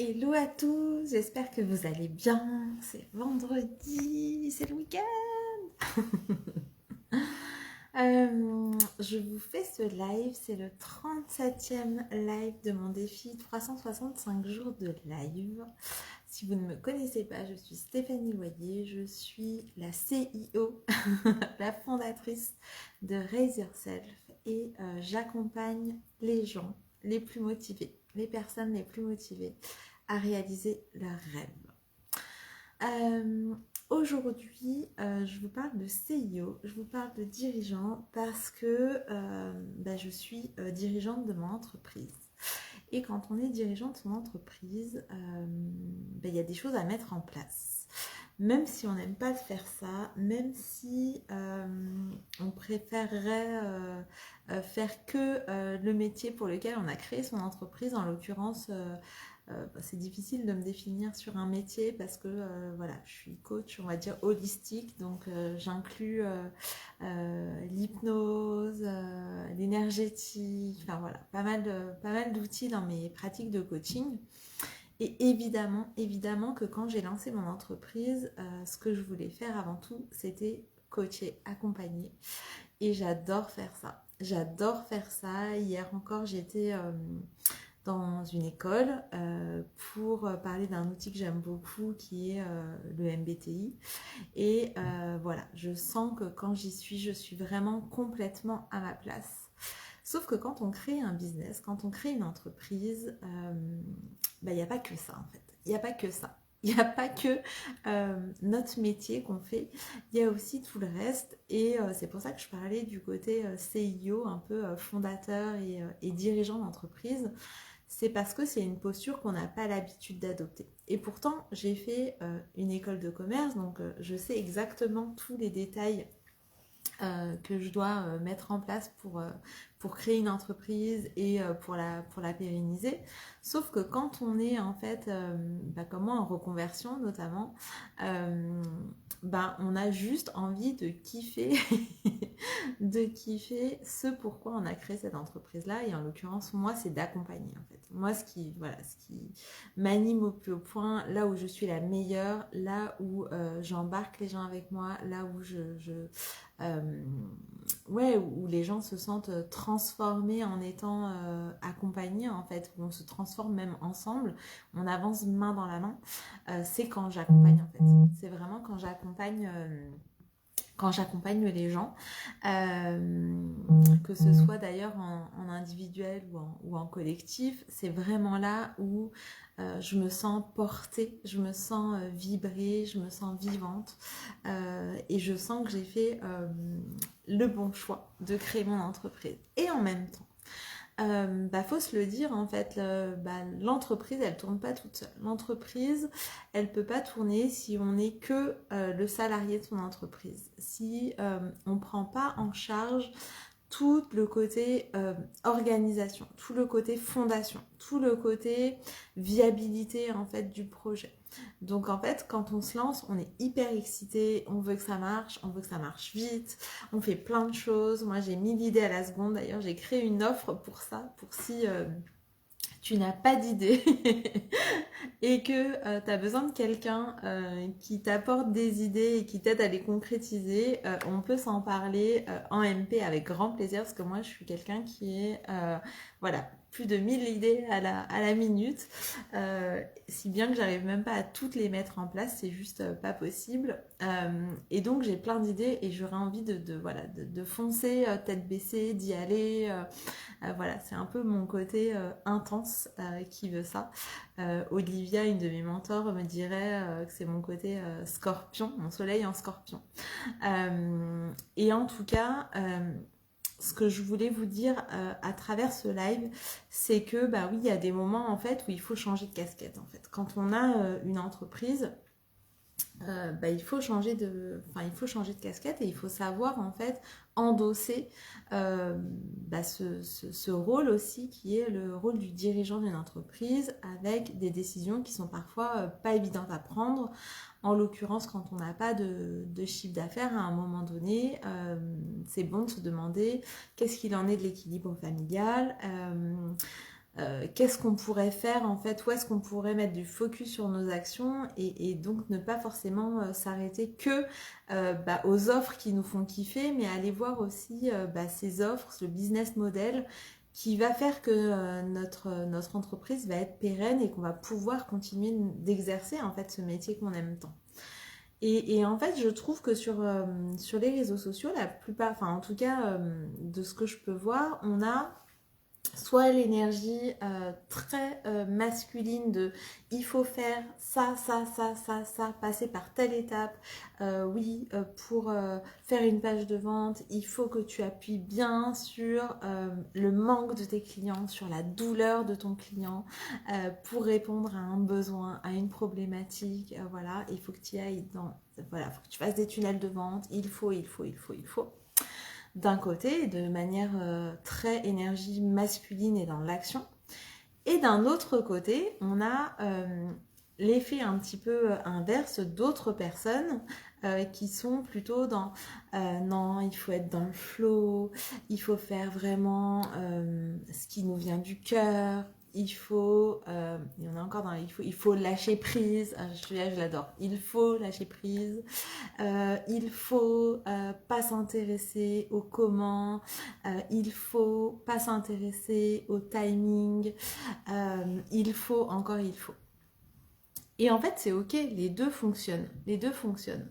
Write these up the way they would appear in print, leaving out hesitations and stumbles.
Hello à tous, j'espère que vous allez bien. C'est vendredi, c'est le week-end. Je vous fais ce live, c'est le 37e live de mon défi 365 jours de live. Si vous ne me connaissez pas, je suis Stéphanie Loyer, je suis la CIO, la fondatrice de Raise Yourself et j'accompagne les gens les plus motivés, les personnes les plus motivées à réaliser leurs rêves. Aujourd'hui, je vous parle de CIO, je vous parle de dirigeant parce que je suis dirigeante de mon entreprise. Et quand on est dirigeant de son entreprise, y a des choses à mettre en place. Même si on n'aime pas faire ça, même si on préférerait faire que le métier pour lequel on a créé son entreprise, en l'occurrence, c'est difficile de me définir sur un métier parce que voilà, je suis coach, on va dire holistique, donc j'inclus l'hypnose, l'énergétique, enfin voilà, pas mal d'outils dans mes pratiques de coaching. Et évidemment que quand j'ai lancé mon entreprise, ce que je voulais faire avant tout, c'était coacher, accompagner. Et j'adore faire ça. J'adore faire ça. Hier encore, j'étais dans une école pour parler d'un outil que j'aime beaucoup qui est le MBTI. Et voilà, je sens que quand j'y suis, je suis vraiment complètement à ma place. Sauf que quand on crée un business, quand on crée une entreprise, il n'y a pas que ça en fait. Il n'y a pas que ça. Il n'y a pas que notre métier qu'on fait, il y a aussi tout le reste. Et c'est pour ça que je parlais du côté CIO, un peu fondateur et dirigeant d'entreprise. C'est parce que c'est une posture qu'on n'a pas l'habitude d'adopter. Et pourtant, j'ai fait une école de commerce, donc je sais exactement tous les détails que je dois mettre en place pour créer une entreprise et pour la pérenniser. Sauf que quand on est en fait, comme moi en reconversion notamment, euh, on a juste envie de kiffer, de kiffer ce pourquoi on a créé cette entreprise-là. Et en l'occurrence, moi, c'est d'accompagner en fait. Moi, ce qui m'anime au plus haut point, là où je suis la meilleure, là où j'embarque les gens avec moi, là où euh, où les gens se sentent transformés en étant accompagnés en fait, où on se transforme même ensemble, on avance main dans la main, c'est quand j'accompagne en fait. C'est vraiment quand j'accompagne les gens, que ce soit d'ailleurs en individuel ou en collectif, c'est vraiment là où je me sens portée, je me sens vibrer, je me sens vivante et je sens que j'ai fait le bon choix de créer mon entreprise. Et en même temps, faut se le dire en fait, l'entreprise elle tourne pas toute seule. L'entreprise elle peut pas tourner si on n'est que le salarié de son entreprise. Si on prend pas en charge tout le côté organisation, tout le côté fondation, tout le côté viabilité en fait du projet. Donc en fait, quand on se lance, on est hyper excité, on veut que ça marche, on veut que ça marche vite, on fait plein de choses. Moi, j'ai mis l'idée à la seconde. D'ailleurs, j'ai créé une offre pour ça, pour si tu n'as pas d'idée et que tu as besoin de quelqu'un qui t'apporte des idées et qui t'aide à les concrétiser, on peut s'en parler en MP avec grand plaisir parce que moi je suis quelqu'un qui est voilà, plus de 1000 idées à la minute, si bien que j'arrive même pas à toutes les mettre en place, c'est juste pas possible. Et donc j'ai plein d'idées et j'aurais envie voilà, de foncer tête baissée, d'y aller. Voilà, c'est un peu mon côté intense qui veut ça. Olivia, une de mes mentors, me dirait que c'est mon côté scorpion, mon soleil en scorpion. Et en tout cas, ce que je voulais vous dire à travers ce live, c'est que oui, il y a des moments en fait où il faut changer de casquette en fait. Quand on a une entreprise, il faut changer de casquette et il faut savoir en fait endosser ce rôle aussi qui est le rôle du dirigeant d'une entreprise avec des décisions qui sont parfois pas évidentes à prendre. En l'occurrence, quand on n'a pas de chiffre d'affaires à un moment donné, c'est bon de se demander qu'est-ce qu'il en est de l'équilibre familial. qu'est-ce qu'on pourrait faire en fait, où est-ce qu'on pourrait mettre du focus sur nos actions et donc ne pas forcément s'arrêter que aux offres qui nous font kiffer, mais aller voir aussi ces offres, ce business model qui va faire que notre entreprise va être pérenne et qu'on va pouvoir continuer d'exercer en fait ce métier qu'on aime tant. Et en fait, je trouve que sur les réseaux sociaux, la plupart, enfin en tout cas de ce que je peux voir, on a soit l'énergie très masculine de il faut faire ça, passer par telle étape, pour faire une page de vente, il faut que tu appuies bien sur le manque de tes clients, sur la douleur de ton client, pour répondre à un besoin, à une problématique, voilà, il faut que tu ailles voilà, faut que tu fasses des tunnels de vente, il faut. D'un côté, de manière très énergie masculine et dans l'action. Et d'un autre côté, on a l'effet un petit peu inverse d'autres personnes qui sont plutôt dans non, il faut être dans le flow, il faut faire vraiment ce qui nous vient du cœur, il faut, il y en a encore dans il faut lâcher prise, celui-là je l'adore, il faut lâcher prise, il faut pas s'intéresser au comment, il faut pas s'intéresser au timing, il faut. Et en fait, c'est ok, les deux fonctionnent.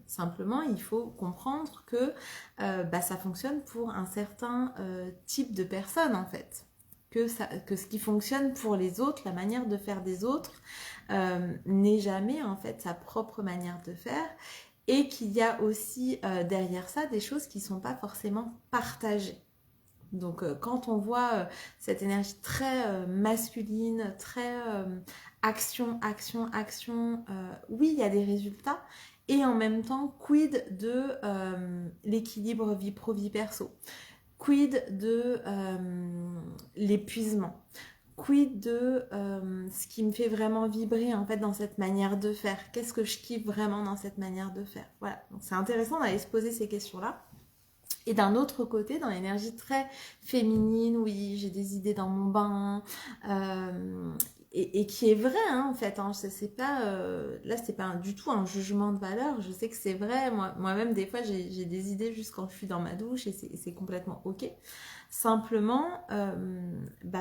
Simplement, il faut comprendre que ça fonctionne pour un certain type de personne, en fait. Que ce qui fonctionne pour les autres, la manière de faire des autres, n'est jamais, en fait, sa propre manière de faire. Et qu'il y a aussi derrière ça des choses qui ne sont pas forcément partagées. Donc quand on voit cette énergie très masculine, très action, oui, il y a des résultats. Et en même temps, quid de l'équilibre vie pro, vie perso? Quid de l'épuisement? Quid de ce qui me fait vraiment vibrer en fait dans cette manière de faire? Qu'est-ce que je kiffe vraiment dans cette manière de faire? Voilà, donc c'est intéressant d'aller se poser ces questions-là. Et d'un autre côté, dans l'énergie très féminine, oui, j'ai des idées dans mon bain, et qui est vrai, hein, en fait. Hein, c'est pas, là, c'est pas du tout un jugement de valeur. Je sais que c'est vrai. Moi-même, des fois, j'ai des idées juste quand je suis dans ma douche et c'est complètement ok. Simplement,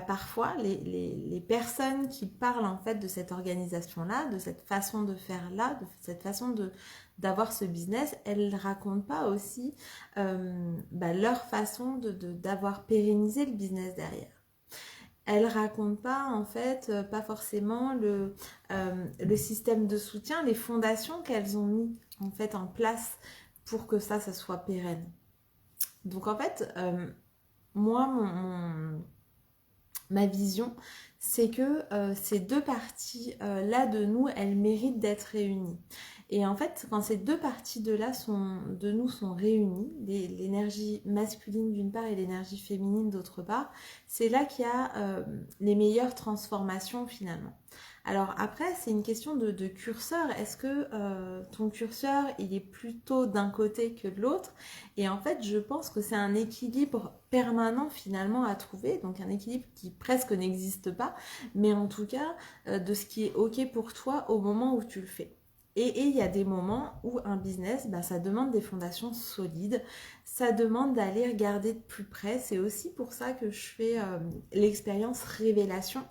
parfois, les personnes qui parlent en fait de cette organisation-là, de cette façon de faire là, de cette façon d'avoir ce business, elles ne racontent pas aussi leur façon d'avoir pérennisé le business derrière. Elles racontent pas en fait, pas forcément le système de soutien, les fondations qu'elles ont mis en fait en place pour que ça soit pérenne. Donc en fait, moi, ma vision, c'est que ces deux parties là de nous, elles méritent d'être réunies. Et en fait, quand ces deux parties de nous sont réunies, l'énergie masculine d'une part et l'énergie féminine d'autre part, c'est là qu'il y a les meilleures transformations finalement. Alors après, c'est une question de curseur. Est-ce que ton curseur, il est plutôt d'un côté que de l'autre? Et en fait, je pense que c'est un équilibre permanent finalement à trouver. Donc un équilibre qui presque n'existe pas, mais en tout cas, de ce qui est ok pour toi au moment où tu le fais. Et il y a des moments où un business, ça demande des fondations solides, ça demande d'aller regarder de plus près. C'est aussi pour ça que je fais l'expérience révélation,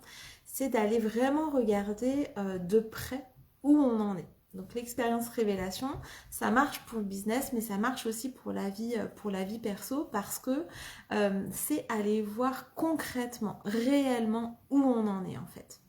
c'est d'aller vraiment regarder de près où on en est. Donc l'expérience révélation, ça marche pour le business, mais ça marche aussi pour la vie perso, parce que c'est aller voir concrètement, réellement où on en est en fait.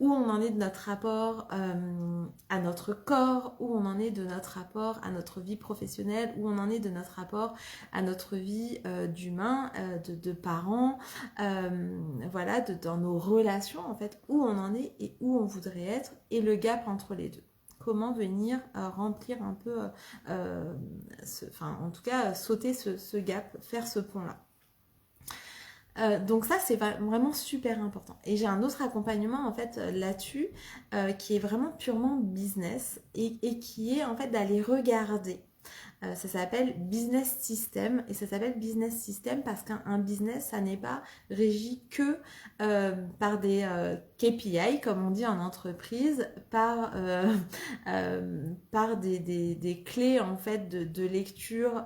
Où on en est de notre rapport à notre corps, où on en est de notre rapport à notre vie professionnelle, où on en est de notre rapport à notre vie d'humain, de parents, voilà, dans nos relations en fait, où on en est et où on voudrait être, et le gap entre les deux. Comment venir remplir un peu, en tout cas sauter ce gap, faire ce pont-là. Donc ça c'est vraiment super important. Et j'ai un autre accompagnement en fait là-dessus qui est vraiment purement business et qui est en fait d'aller regarder Ça s'appelle business system, et ça s'appelle business system parce qu'un business, ça n'est pas régi que par des KPI, comme on dit en entreprise, par des clés en fait de lecture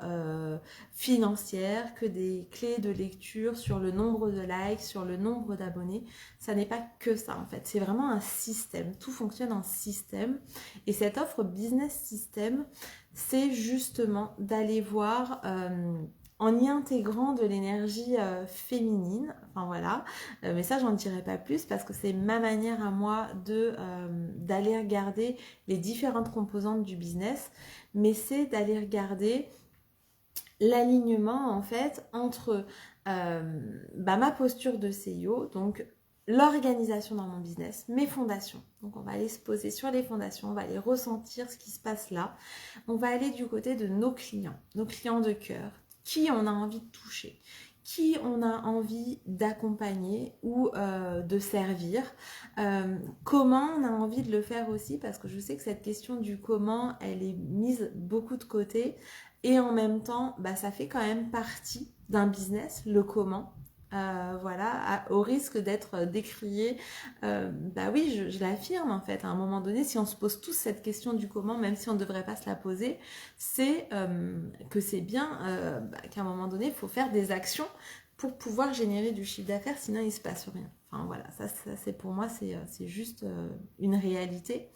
financière, que des clés de lecture sur le nombre de likes, sur le nombre d'abonnés. Ça n'est pas que ça en fait, c'est vraiment un système, tout fonctionne en système. Et cette offre business system, c'est justement d'aller voir en y intégrant de l'énergie féminine, enfin voilà, mais ça j'en dirai pas plus parce que c'est ma manière à moi d'aller regarder les différentes composantes du business, mais c'est d'aller regarder l'alignement en fait entre ma posture de CEO, donc l'organisation dans mon business, mes fondations. Donc on va aller se poser sur les fondations, on va aller ressentir ce qui se passe là. On va aller du côté de nos clients de cœur, qui on a envie de toucher, qui on a envie d'accompagner ou de servir, comment on a envie de le faire aussi, parce que je sais que cette question du comment, elle est mise beaucoup de côté, et en même temps, ça fait quand même partie d'un business, le comment. Voilà, au risque d'être décrié, oui, je l'affirme en fait, à un moment donné, si on se pose tous cette question du comment, même si on ne devrait pas se la poser, c'est que c'est bien qu'à un moment donné, il faut faire des actions pour pouvoir générer du chiffre d'affaires, sinon il ne se passe rien. Enfin voilà, ça c'est pour moi, c'est juste une réalité.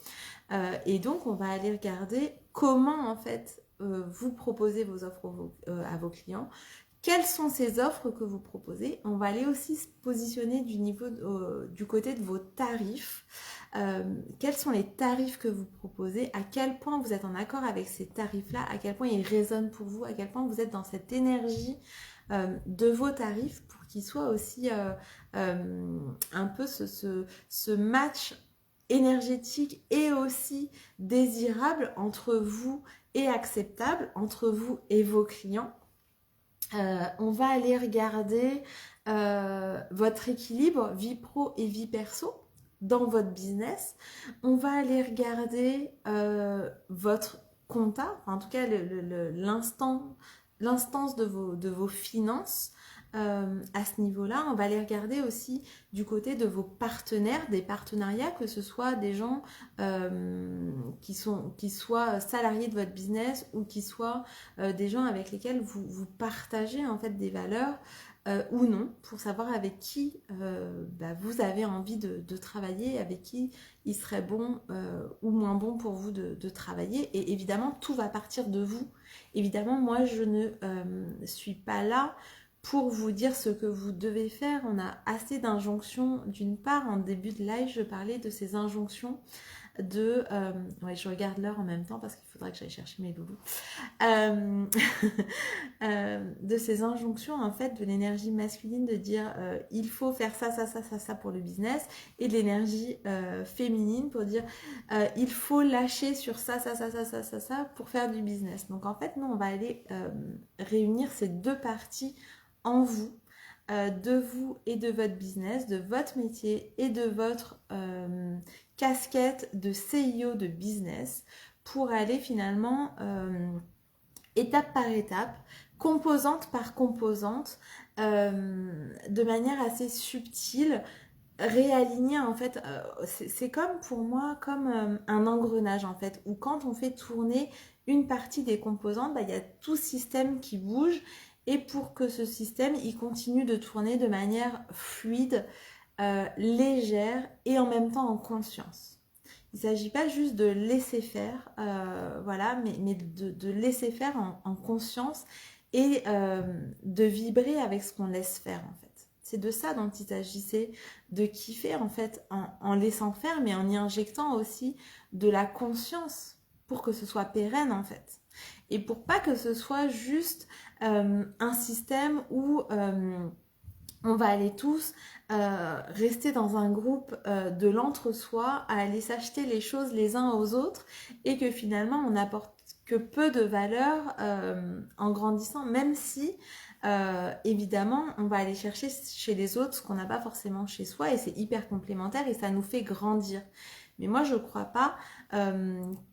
Et donc, on va aller regarder comment en fait vous proposez vos offres à vos clients. Quelles sont ces offres que vous proposez? On va aller aussi se positionner du côté de vos tarifs. Quels sont les tarifs que vous proposez? À quel point vous êtes en accord avec ces tarifs-là? À quel point ils résonnent pour vous? À quel point vous êtes dans cette énergie de vos tarifs pour qu'ils soient aussi un peu ce match énergétique et aussi désirable entre vous et acceptable entre vous et vos clients. On va aller regarder votre équilibre vie pro et vie perso dans votre business. On va aller regarder votre compta, enfin, en tout cas l'instance de vos finances. À ce niveau-là, on va aller regarder aussi du côté de vos partenaires, des partenariats, que ce soit des gens qui soient salariés de votre business ou qui soient des gens avec lesquels vous partagez en fait des valeurs ou non, pour savoir avec qui vous avez envie de travailler, avec qui il serait bon ou moins bon pour vous de travailler. Et évidemment, tout va partir de vous. Évidemment, moi, je ne suis pas là pour vous dire ce que vous devez faire. On a assez d'injonctions. D'une part, en début de live, je parlais de ces injonctions ouais, je regarde l'heure en même temps parce qu'il faudrait que j'aille chercher mes loulous. De ces injonctions, en fait, de l'énergie masculine de dire il faut faire ça pour le business, et de l'énergie féminine pour dire il faut lâcher sur ça pour faire du business. Donc en fait, nous, on va aller réunir ces deux parties en vous, de vous et de votre business, de votre métier et de votre casquette de CEO de business, pour aller finalement étape par étape, composante par composante, de manière assez subtile, réaligner en fait. C'est comme pour moi comme un engrenage en fait, où quand on fait tourner une partie des composantes, il y a tout système qui bouge, et pour que ce système il continue de tourner de manière fluide, légère et en même temps en conscience. Il ne s'agit pas juste de laisser faire, voilà, mais de laisser faire en conscience, et de vibrer avec ce qu'on laisse faire en fait. C'est de ça dont il s'agissait, de kiffer en fait en laissant faire, mais en y injectant aussi de la conscience pour que ce soit pérenne en fait. Et pour pas que ce soit juste un système où on va aller tous rester dans un groupe de l'entre-soi, à aller s'acheter les choses les uns aux autres, et que finalement on n'apporte que peu de valeur en grandissant, même si évidemment, on va aller chercher chez les autres ce qu'on n'a pas forcément chez soi et c'est hyper complémentaire et ça nous fait grandir. Mais moi, je ne crois pas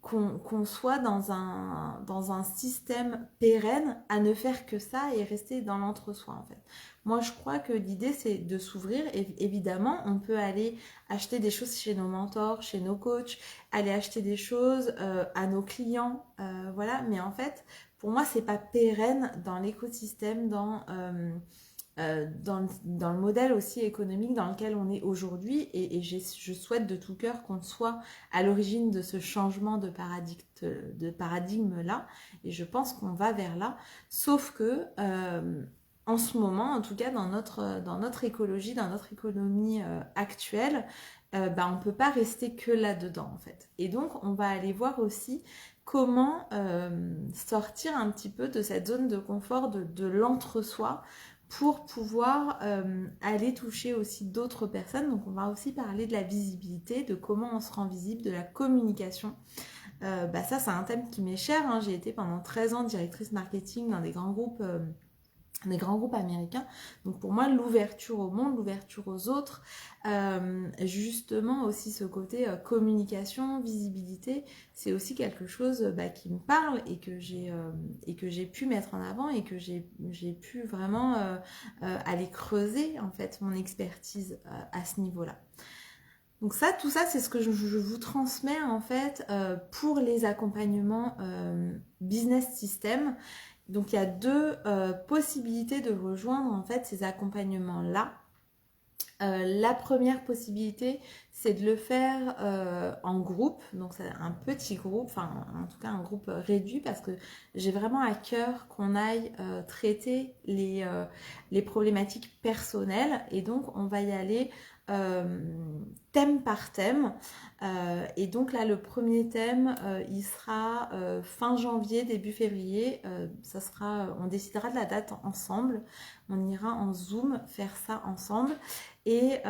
qu'on soit dans un système pérenne à ne faire que ça et rester dans l'entre-soi, en fait. Moi, je crois que l'idée, c'est de s'ouvrir. Et évidemment, on peut aller acheter des choses chez nos mentors, chez nos coachs, aller acheter des choses à nos clients, voilà. Mais en fait, pour moi, c'est pas pérenne dans l'écosystème, dans le modèle aussi économique dans lequel on est aujourd'hui et je souhaite de tout cœur qu'on soit à l'origine de ce changement de paradigme là et je pense qu'on va vers là sauf que en ce moment en tout cas dans notre écologie, dans notre économie actuelle on ne peut pas rester que là-dedans en fait et donc on va aller voir aussi comment sortir un petit peu de cette zone de confort de l'entre-soi pour pouvoir aller toucher aussi d'autres personnes. Donc on va aussi parler de la visibilité, de comment on se rend visible, de la communication. Ça c'est un thème qui m'est cher, hein. J'ai été pendant 13 ans directrice marketing dans des grands groupes américains. Donc pour moi, l'ouverture au monde, l'ouverture aux autres, justement aussi ce côté communication, visibilité, c'est aussi quelque chose qui me parle et que j'ai pu mettre en avant et que j'ai pu vraiment aller creuser en fait mon expertise à ce niveau-là. Donc ça, tout ça, c'est ce que je vous transmets en fait pour les accompagnements business system. Donc il y a deux possibilités de rejoindre en fait ces accompagnements-là. La première possibilité, c'est de le faire en groupe, donc c'est un petit groupe, enfin en tout cas un groupe réduit parce que j'ai vraiment à cœur qu'on aille traiter les problématiques personnelles et donc on va y aller thème par thème et donc là le premier thème il sera fin janvier début février ça sera on décidera de la date ensemble, on ira en Zoom faire ça ensemble et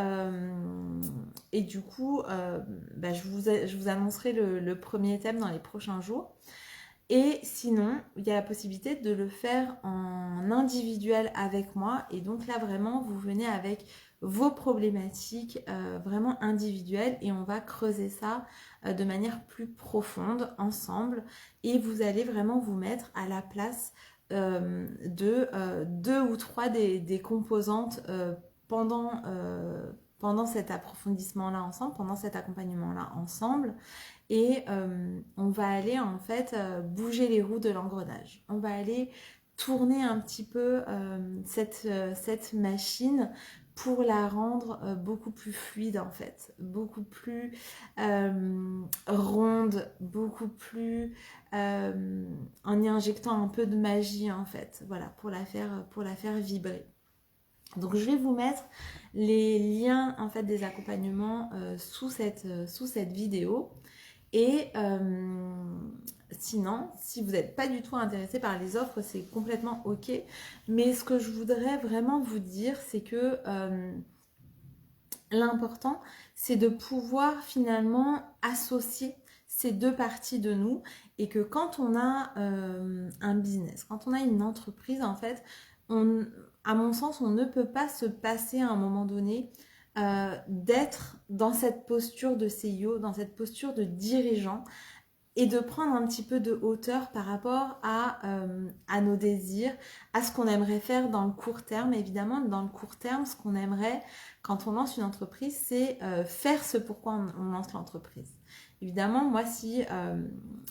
du coup je vous annoncerai le premier thème dans les prochains jours. Et sinon, il y a la possibilité de le faire en individuel avec moi. Et donc là, vraiment, vous venez avec vos problématiques vraiment individuelles et on va creuser ça de manière plus profonde ensemble. Et vous allez vraiment vous mettre à la place de deux ou trois des composantes pendant cet approfondissement-là ensemble, pendant cet accompagnement-là ensemble. Et on va aller en fait bouger les roues de l'engrenage. On va aller tourner un petit peu cette machine pour la rendre beaucoup plus fluide en fait, beaucoup plus ronde, beaucoup plus en y injectant un peu de magie en fait, voilà, pour la faire vibrer. Donc je vais vous mettre les liens en fait des accompagnements sous cette vidéo. Et sinon, si vous n'êtes pas du tout intéressé par les offres, c'est complètement ok. Mais ce que je voudrais vraiment vous dire, c'est que l'important, c'est de pouvoir finalement associer ces deux parties de nous et que quand on a un business, quand on a une entreprise, en fait, à mon sens, on ne peut pas se passer à un moment donné d'être dans cette posture de CEO, dans cette posture de dirigeant et de prendre un petit peu de hauteur par rapport à nos désirs, à ce qu'on aimerait faire dans le court terme. Évidemment, dans le court terme, ce qu'on aimerait quand on lance une entreprise, c'est faire ce pourquoi on lance l'entreprise. Évidemment, moi, si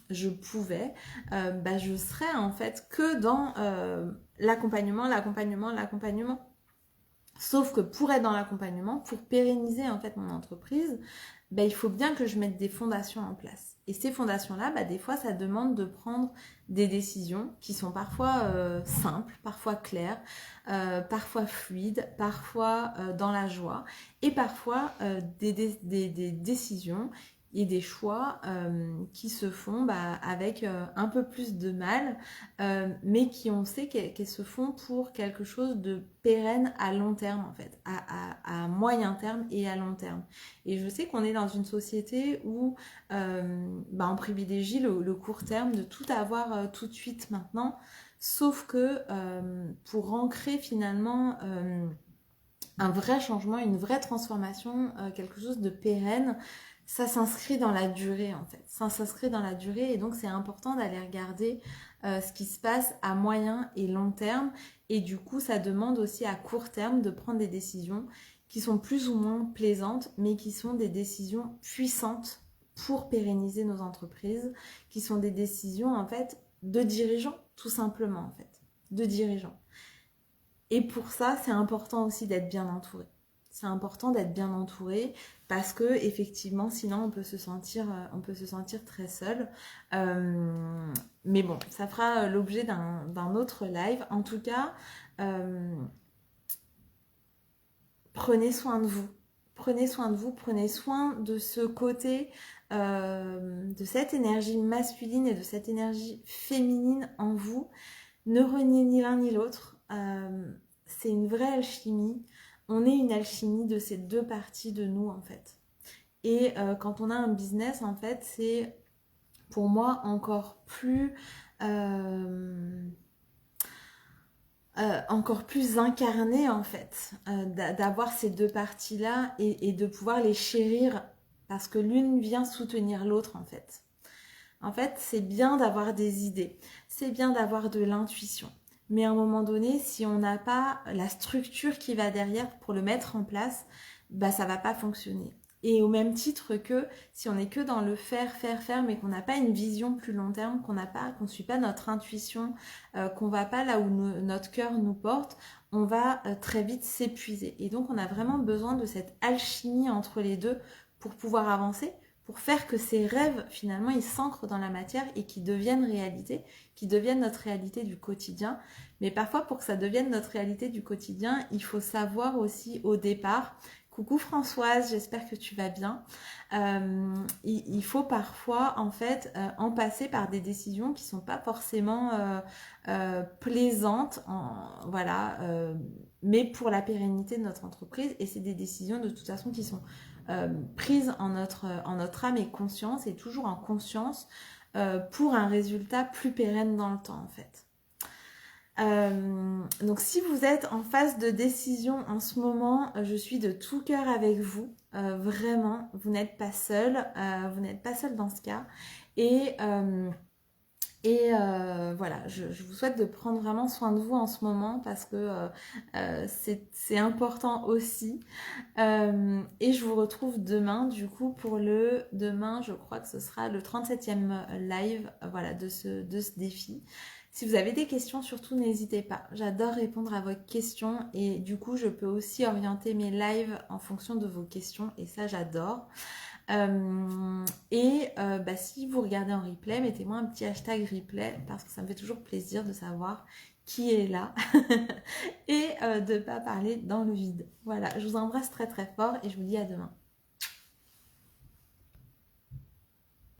je pouvais, je serais en fait que dans l'accompagnement. Sauf que pour être dans l'accompagnement, pour pérenniser en fait mon entreprise, il faut bien que je mette des fondations en place. Et ces fondations-là, des fois, ça demande de prendre des décisions qui sont parfois simples, parfois claires, parfois fluides, parfois dans la joie, et parfois des décisions et des choix qui se font avec un peu plus de mal, mais qui on sait qu'elles se font pour quelque chose de pérenne à long terme en fait, à moyen terme et à long terme. Et je sais qu'on est dans une société où on privilégie le court terme, de tout avoir tout de suite maintenant, Sauf que pour ancrer finalement un vrai changement, une vraie transformation, quelque chose de pérenne, ça s'inscrit dans la durée en fait. Ça s'inscrit dans la durée et donc c'est important d'aller regarder ce qui se passe à moyen et long terme. Et du coup, ça demande aussi à court terme de prendre des décisions qui sont plus ou moins plaisantes, mais qui sont des décisions puissantes pour pérenniser nos entreprises, qui sont des décisions en fait de dirigeants, tout simplement en fait, de dirigeants. Et pour ça, c'est important aussi d'être bien entouré. C'est important d'être bien entouré parce que effectivement, sinon on peut se sentir très seul. Mais bon, ça fera l'objet d'un autre live. En tout cas, prenez soin de vous. Prenez soin de vous, prenez soin de ce côté, de cette énergie masculine et de cette énergie féminine en vous. Ne reniez ni l'un ni l'autre. C'est une vraie alchimie. On est une alchimie de ces deux parties de nous en fait. Et quand on a un business en fait, c'est pour moi encore plus incarné en fait, d'avoir ces deux parties-là et de pouvoir les chérir parce que l'une vient soutenir l'autre en fait. En fait, c'est bien d'avoir des idées, c'est bien d'avoir de l'intuition. Mais à un moment donné, si on n'a pas la structure qui va derrière pour le mettre en place, bah ça va pas fonctionner. Et au même titre que si on n'est que dans le faire, mais qu'on n'a pas une vision plus long terme, qu'on suit pas notre intuition, qu'on va pas là où notre cœur nous porte, on va très vite s'épuiser. Et donc on a vraiment besoin de cette alchimie entre les deux pour pouvoir avancer, pour faire que ces rêves, finalement, ils s'ancrent dans la matière et qu'ils deviennent réalité, qu'ils deviennent notre réalité du quotidien. Mais parfois, pour que ça devienne notre réalité du quotidien, il faut savoir aussi au départ, coucou Françoise, j'espère que tu vas bien, il faut parfois, en fait, en passer par des décisions qui sont pas forcément plaisantes, voilà, mais pour la pérennité de notre entreprise. Et c'est des décisions, de toute façon, qui sont prise en notre âme et conscience, et toujours en conscience, pour un résultat plus pérenne dans le temps en fait. Donc si vous êtes en phase de décision en ce moment, je suis de tout cœur avec vous, vraiment, vous n'êtes pas seul, dans ce cas. Voilà, je vous souhaite de prendre vraiment soin de vous en ce moment parce que c'est important aussi. Et je vous retrouve demain, du coup, demain, je crois que ce sera le 37e live, voilà, de ce défi. Si vous avez des questions, surtout n'hésitez pas. J'adore répondre à vos questions et du coup, je peux aussi orienter mes lives en fonction de vos questions et ça, j'adore. Si vous regardez en replay, mettez-moi un petit hashtag replay parce que ça me fait toujours plaisir de savoir qui est là et de ne pas parler dans le vide. Voilà, je vous embrasse très très fort et je vous dis à demain.